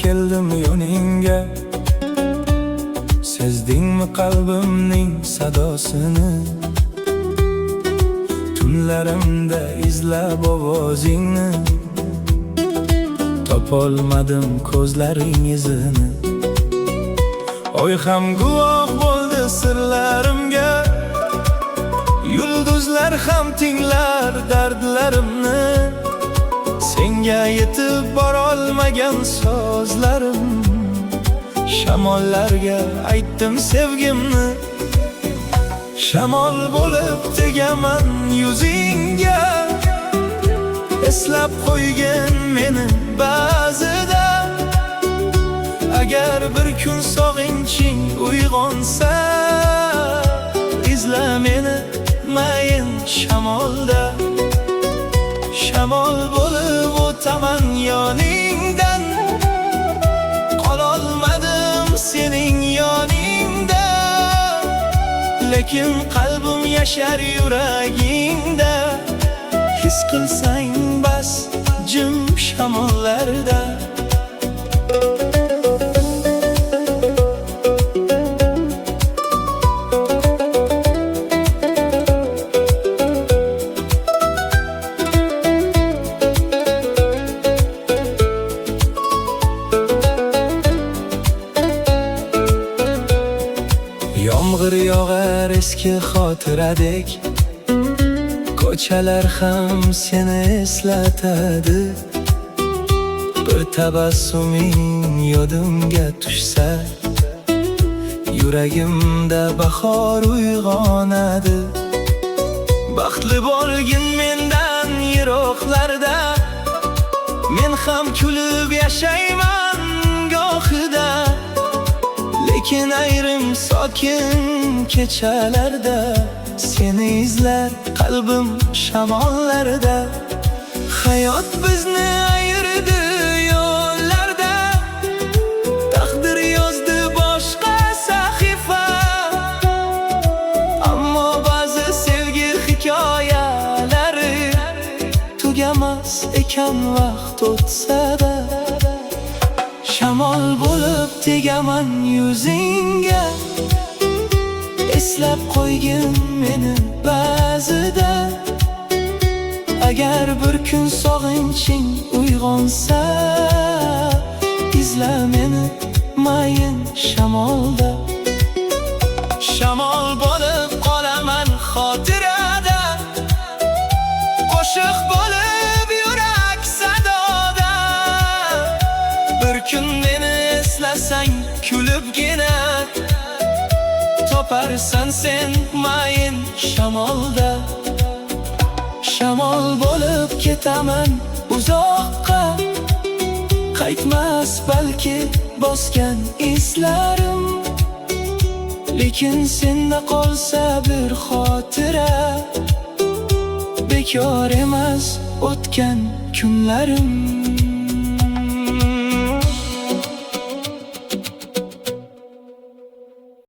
keldim yo'ningga. Sezdingmi qalbimning sadosini? Tunlarimda izlab ovozingni, topolmadim ko'zlaring izini. Oy ham guvoh bo'ldi sirlarimga, yulduzlar ham tinglar dardlarimni. Senga yetib borolmagan sozlarim, shamollarga aytdim sevgimni. Shamol bo'lib tegaman yuzingga, eslab qo'ygin meni ba'zida. Agar bir kun sog'inching uyg'onsa, izla meni mayin shamolda. Shamol bo'lib o'taman yoningdan, qololmadim sening yoningda. Lekin qalbim yashar yuragingda, his qilsang bas jim shamollarda. Yomg'ir yog'ar eski xotiradek, ko'chalar ham seni eslatadi. Bir tabassuming yodimga tushsa, yuragimda bahor uyg'onadi. Baxtli bo'lgin mendan yiroqlarda, men ham kulib yashayman gohida. Lekin ayrim sokin kechalarda, seni izlar qalbim shamollarda. Hayot bizni ayirdi yo'llarda, taqdir yozdi boshqa sahifa. Ammo ba'zi sevgi hikoyalari tugamas ekan vaqt o'tsa-da. Shamol bo'lib tegaman yuzingga, eslab qo'ygin meni ba'zida. Agar bir kun sog'inching uyg'onsa, izla meni mayin shamolda. Shamol bo'lib qolaman xotirada, qo'shiq bo'lib yurak sadoda. Bir kun meni eslasang kulibgina, toparsan sen mayin shamolda. Shamol bo'lib ketaman uzoqqa, qaytmas balki bosgan izlarim. Lekin senda qolsa bir xotira, bekor emas o'tgan kunlarim.